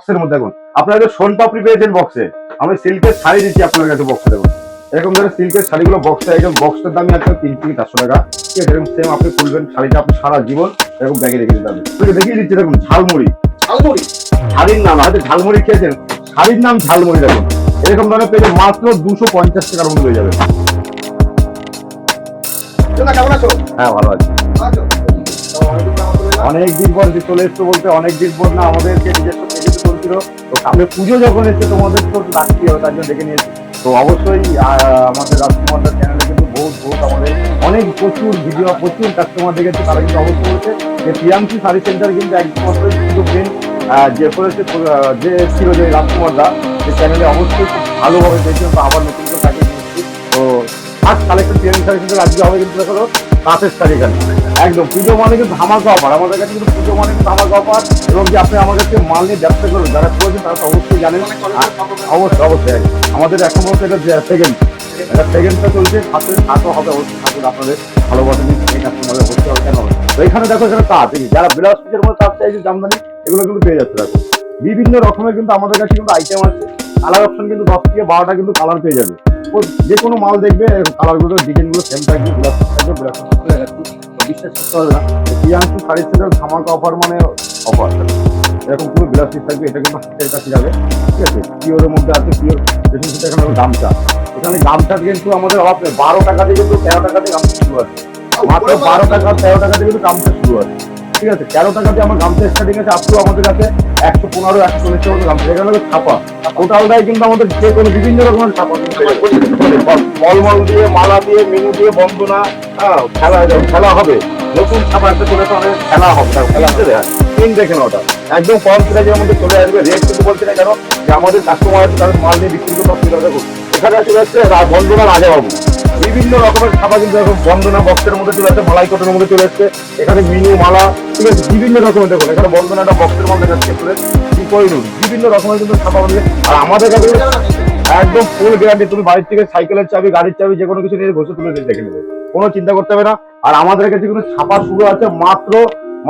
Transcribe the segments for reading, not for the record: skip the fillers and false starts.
বক্সের মধ্যে দেখুন আপনারা সোন পাপড়ি পেয়েছেন বক্সে, আমি সিল্কের শাড়ি দিচ্ছি আপনার কাছে বক্সে দেখুন। এরকম ধরনের সিল্কের শাড়িগুলো বক্সে একদম বক্সের দামই আছে 300 থেকে 400 টাকা। ঠিক আছে, এরকম সেম আপনি খুলবেন শাড়িটা আপনি সারা জীবন এরকম ব্যাগে রেখে দিতে পারবেন। দেখিয়ে দিচ্ছি দেখুন ঝালমুড়ি, ঝালমুড়ি শাড়ির নাম হয়তো ঝালমুড়ি খেয়েছেন, শাড়ির নাম ঝালমুড়ি দেখুন। এরকম ধরনের পেয়ে মাত্র 250 টাকার মধ্যে হয়ে যাবে। কেমন আছো? হ্যাঁ ভালো আছি। অনেক দিন পর চলে এসছো বলতে অনেক দিন পর না, আমাদেরকে নিজস্ব থেকে চলছিল তো সামনে পুজো যখন এসছে তোমাদের তো ডাকতে হবে, তার জন্য ডেকে নিয়েছি। তো অবশ্যই আমাদের রাজকুমারদার চ্যানেলে কিন্তু বহুত আমাদের অনেক প্রচুর ভিডিও প্রচুর কাস্টমার দেখেছে, তারা কিন্তু অবশ্যই বলেছে যে প্রিয়াংশু শাড়ি সেন্টার কিন্তু একমাত্র শুধু মেন যে করেছে যে ছিল যে রাজকুমারদা যে চ্যানেলে অবশ্যই খুব ভালোভাবে দেখছিলাম। তো আবার নতুন করে তাকে নিয়েছি। তো first collection Priyanshu sari centre আজকে হবে কিন্তু দেখো কাঁচের শাড়ি এখানে একদম পুজো মানে কিন্তু ধামাকা অফার। আমাদের কাছে কিন্তু পুজো মানে কিন্তু ধামাকা অফার, এবং যে আপনি আমাদের কাছে মাল নিয়ে ব্যবসা করবেন যারা করেছেন তারা তো অবশ্যই জানেন। অবশ্যই অবশ্যই আমাদের এখন বলতে এটা সেকেন্ডটা চলছে, ছাত্র হবে অবশ্যই, ছাত্র আপনাদের ভালোবাসা নিয়ে কাস্টমারের ভর্তি হবে কেন হবে। তো এখানে দেখো এখানে তাঁত যারা ব্লাউজ পিসের মধ্যে তাঁত চাইছে জামদানি এগুলো কিন্তু পেয়ে যাচ্ছে। দেখো বিভিন্ন রকমের কিন্তু আমাদের কাছে কিন্তু আইটেম আছে, কালার অপশন কিন্তু 10 থেকে 12টা কিন্তু কালার পেয়ে যাবে। যে কোনো মাল দেখবে কালারগুলো ডিজাইনগুলো সেম থাকবে, ব্লাউজ থাকবে, বিশ্বাস করতে হবে না। প্রিয়াংশু শাড়ি সেন্টার ধামাকা অফার মানে অফার এরকম কোনো ব্লাউজ পিস থাকবে, এটা কিন্তু হাতের কাছে যাবে। ঠিক আছে, পিওরের মধ্যে আছে পিওর রেশম সুতা। এখানে গামছা, এখানে গামছা কিন্তু আমাদের অভাব নেই, 12 টাকা থেকে কিন্তু 13 টাকা থেকে গামছা শুরু আছে, মাত্র 12 টাকা 13 টাকা থেকে কিন্তু গামছা শুরু আছে। ঠিক আছে, 13 টাকা দিয়ে আমার গামছা স্টার্টিং আছে, আপ টু আমাদের কাছে 115 140 টাকা গামছা। এখানে হলো ছাপা, টোটালটাই কিন্তু আমাদের যে কোনো বিভিন্ন রকমের ছাপা ফলমল দিয়ে মালা দিয়ে মেনু দিয়ে বন্দনা খেলা হবে, নতুন ছাপা একটা চলে অনেক খেলা হবে, খেলা হবে তিন দেখেন ওটা একদম কম প্রাইজের মধ্যে চলে আসবে। রেট কিন্তু বলছে না কেন যে আমাদের কাস্টমার আছে তাদের মাল নিয়ে বিক্রি করতে অসুবিধা। দেখুন এখানে চলে আসছে বন্দনা রাজাবাবু, বিভিন্ন রকমের ছাপা কিন্তু এখন বন্দনা বক্সের মধ্যে চলে আসছে, মালাই কটের মধ্যে চলে আসছে। এখানে মিনু মালা, ঠিক আছে, বিভিন্ন রকমের দেখুন এখানে বন্দনাটা বক্সের মধ্যে যাচ্ছে বিভিন্ন রকমের কিন্তু ছাপা মধ্যে। আর আমাদের কাছে একদম ফুল গ্যারান্টি, তুমি বাড়ির থেকে সাইকেলের চাবি গাড়ির চাবি যে কোনো কিছু নিয়ে ঘষে তুলে দেখে নেবে, কোনো চিন্তা করতে হবে না। আর আমাদের কাছে কিন্তু ছাপা শুরু আছে মাত্র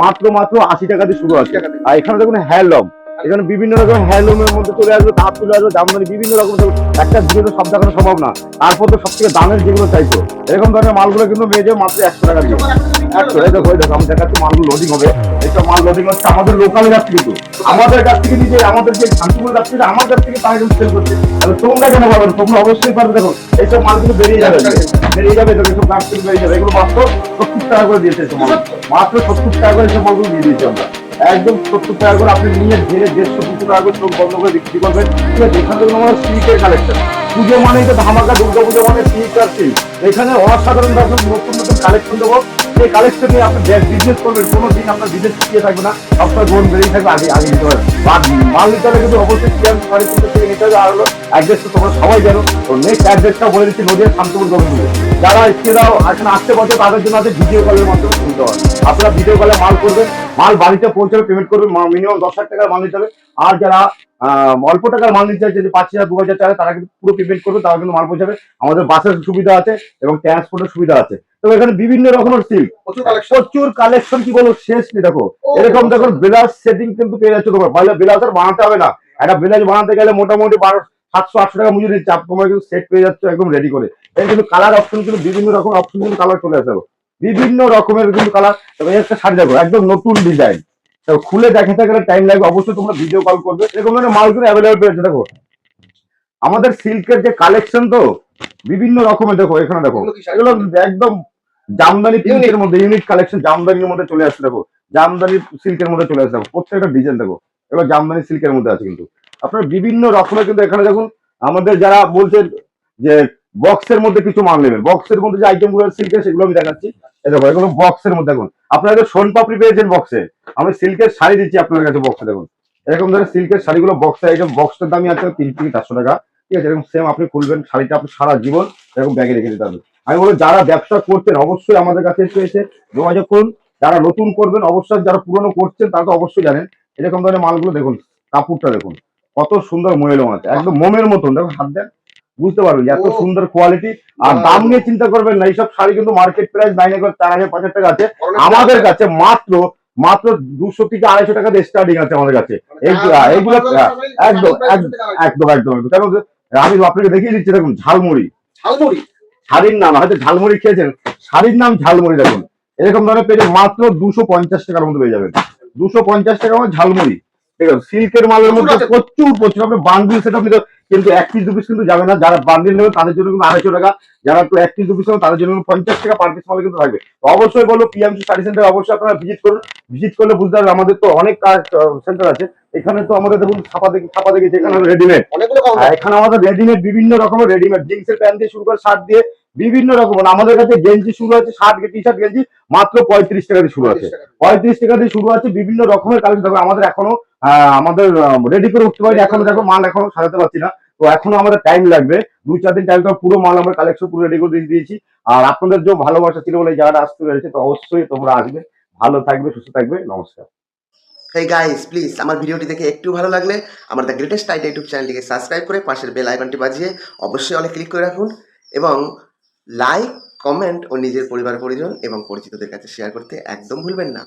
মাত্র মাত্র 80 টাকা দিয়ে শুরু আছে। আর এখানে দেখুন হ্যান্ডলুম, এখানে বিভিন্ন রকম হ্যান্ডলুমের মধ্যে চলে আসবে, তাঁত চলে আসবে, জামদানি বিভিন্ন রকম একটা ভিডিও তো সব দেখানো সম্ভব না। তারপর তো সব থেকে দামের যেগুলো চাইছো এরকম ধরনের মালগুলো কিন্তু মেয়ে যাবে মাত্র 100 টাকা দিয়ে। 100 দেখো দেখো আমি দেখাচ্ছি মালগুলো লোডিং হবে, এইসব মাল লোডিং হচ্ছে আমাদের লোকাল যাচ্ছে, কিন্তু আমাদের কাছ থেকে নিজে আমাদের যে শান্তিপুর যাচ্ছে আমার কাছ থেকে তারা কিন্তু সেল করছে। তাহলে তোমরা কেন পাবেন, তোমরা অবশ্যই পারবে। দেখো এইসব মালগুলো বেরিয়ে যাবে এইসব গাছ থেকে বেরিয়ে যাবে। এগুলো মাত্র 70 টাকা করে দিয়েছে, মাত্র 70 টাকা করে এইসব মালগুলো দিয়ে দিয়েছি আমরা, একদম 70 টাকা করে আপনি নিয়ে ধীরে 150 টাকা করে চোখ বন্ধ করে বিক্রি করবেন। ঠিক আছে, এখান থেকে আমার সিল্কের কালেকশন, পুজো মানেই তো ধামাকা, দুর্গা পুজো মানে সিল্ক আর সিল্ক। এখানে অসাধারণ নতুন নতুন কালেকশন দেবো, সেই কালেকশন নিয়ে আপনি বিজনেস করবেন, কোনো দিন আপনার বিজনেস পিছিয়ে থাকবে না, সবসময় গোল বেরিয়ে থাকবে, আগে আগে নিতে পারবেন। মাল নিতে হলে কিন্তু অবশ্যই শাড়ি থেকে নিতে হবে। আর হলো অ্যাড্রেস তো তোমরা সবাই জানো, তো নেক্সট অ্যাড্রেসটা বলে দিচ্ছি, নদীয়া শান্তিপুর গভর্নমেন্ট। যারা এসে দাও এখানে আসতে পারছে তাদের জন্য আছে ভিডিও কলের মাধ্যমে শুনতে হয়। আপনারা ভিডিও কলে মাল করবেন, মাল বাড়িতে পৌঁছাবে, পেমেন্ট করবেন, মিনিমাম 10,000 টাকার মাল নিতে হবে। আর যারা অল্প টাকার মাল নিতে চাইছে যে 5,000 2,000 টাকা, তারা কিন্তু পুরো পেমেন্ট করবে, তারা কিন্তু মাল পৌঁছাবে। আমাদের বাসের সুবিধা আছে এবং ট্রান্সপোর্টের সুবিধা আছে। তো এখানে বিভিন্ন রকমের সিল্ক প্রচুর কালেকশন, কি বলবো শেষ নেই। দেখো এরকম দেখো ব্লাউজ সেটিং কিন্তু পেয়ে যাচ্ছে তোমার, পয়লা ব্লাউজ আর বানাতে হবে না। একটা ব্লাউজ বানাতে গেলে মোটামুটি 700-800 টাকা মজুরি চাপ, তোমার কিন্তু সেট পেয়ে যাচ্ছে একদম রেডি করে। এই কিন্তু কালার অপশন কিন্তু বিভিন্ন রকম অপশন কিন্তু কালার চলে আসবে, বিভিন্ন রকমের কিন্তু কালার। তবে একটা শাড়ি দেখো একদম নতুন ডিজাইন, খুলে দেখাতে গেলে টাইম লাগবে, অবশ্যই তোমরা ভিডিও কল করবে। এরকম ধরনের মাল কিন্তু অ্যাভেলেবল পেয়েছে। দেখো আমাদের সিল্কের যে কালেকশন তো বিভিন্ন রকমের, দেখো এখানে দেখো এগুলো একদম জামদানি প্রিন্টের মধ্যে ইউনিক কালেকশন, জামদানির মধ্যে চলে আসছে। দেখো জামদানি সিল্কের মধ্যে চলে আসছে, প্রত্যেকটা ডিজাইন দেখো এবার জামদানি সিল্কের মধ্যে আছে। কিন্তু আপনার বিভিন্ন রকমের কিন্তু এখানে দেখুন আমাদের যারা বলছেন যে বক্সের মধ্যে কিছু মাল নেবেন, বক্সের মধ্যে যে আইটেম গুলো সিল্কের সেগুলো আমি দেখাচ্ছি। দেখো এগুলো বক্সের মধ্যে দেখুন আপনারা সোন পাপড়ি পেয়েছেন বক্সে, আমি সিল্কের শাড়ি দিচ্ছি আপনার কাছে বক্সে। দেখুন এরকম ধরনের সিল্কের শাড়িগুলো বক্সে আইটেম, বক্সের দামই আছে 300 থেকে 400 টাকা। ঠিক আছে, এরকম সেম আপনি খুলবেন শাড়িটা আপনি সারা জীবন এরকম ব্যাগে রেখে দিতে পারবেন। আমি বলবো যারা ব্যবসা করছেন অবশ্যই আমাদের কাছে এসে যোগাযোগ করুন। যারা নতুন করবেন অবশ্যই, যারা পুরনো করছেন তারা তো অবশ্যই জানেন। এরকম ধরনের মালগুলো দেখুন, কাপড়টা দেখুন কত সুন্দর মহিলা আছে, একদম মোমের মতন। দেখো হাত দেন বুঝতে পারবেন এত সুন্দর কোয়ালিটি। আর দাম নিয়ে চিন্তা করবেন না, এইসব শাড়ি কিন্তু মার্কেট প্রাইস 9,000 4,000 5,000 টাকা আছে, আমাদের কাছে মাত্র মাত্র 200 থেকে 250 টাকা দিয়ে স্টার্টিং আছে আমাদের কাছে। এইগুলো একদম একদম একদম একদম একদম। কারণ আমি আপনাকে দেখিয়ে দিচ্ছি, দেখুন ঝালমুড়ি, ঝালমুড়ি শাড়ির নাম হয়তো ঝালমুড়ি খেয়েছেন, শাড়ির নাম ঝালমুড়ি। দেখুন এরকম ধরনের পেয়ে মাত্র 250 টাকার মধ্যে পেয়ে যাবেন। 250 টাকা আমার ঝালমুড়ি, ঠিক আছে। সিল্কের মালের মধ্যে প্রচুর প্রচুর আপনি বান্ডিল সেট আপনি কিন্তু 1 পিস 2 পিস কিন্তু যাবে না। যারা বান্ডিল নেবেন তাদের জন্য কিন্তু 250 টাকা, যারা একটু 1 পিস 2 পিস নেবেন তাদের জন্য 50 টাকা পার পিস মালে কিন্তু থাকবে। তো অবশ্যই বলবো পিএমসি শাড়ি সেন্টার অবশ্যই আপনারা ভিজিট করুন। ভিজিট করলে বুঝতে পারবেন আমাদের তো অনেক সেন্টার আছে। এখানে তো আমাদের দেখুন ছাপা দেখি এখানে রেডিমেড, অনেকগুলো এখানে আমাদের রেডিমেড বিভিন্ন রকমের রেডিমেড জিন্সের প্যান্ট দিয়ে শুরু করে শার্ট দিয়ে বিভিন্ন রকম আমাদের কাছে গেঞ্জি শুরু আছে, শার্ট টি শার্ট গেঞ্জি মাত্র 35 টাকা দিয়ে শুরু আছে। 35 টাকা দিয়ে শুরু আছে, বিভিন্ন রকমের কালেকশন থাকবে আমাদের। এখনো আমাদের রেডি করে উঠতে পারি এখনো, দেখো মাল এখনো সাজাতে পারছি না। তো এখনো আমাদের টাইম লাগবে, 2-4 দিন টাইম। পুরো মাল আমরা কালেকশন পুরো রেডি করে দিয়ে দিয়েছি। আর আপনাদের যে ভালোবাসা ছিল বলে এই জায়গাটা আসতে পেরেছে, তো অবশ্যই তোমরা আসবে, ভালো থাকবে, সুস্থ থাকবে। নমস্কার। হেই গাইস, প্লিজ আমার ভিডিওটি দেখে একটু ভালো লাগলে আমার দ্য গ্রেটেস্ট আইডিয়া ইউটিউব চ্যানেলটিকে সাবস্ক্রাইব করে পাশের বেল আইকনটি বাজিয়ে অবশ্যই অনেক ক্লিক করে রাখুন এবং লাইক, কমেন্ট ও নিজের পরিবার পরিজন এবং পরিচিতদের কাছে শেয়ার করতে একদম ভুলবেন না।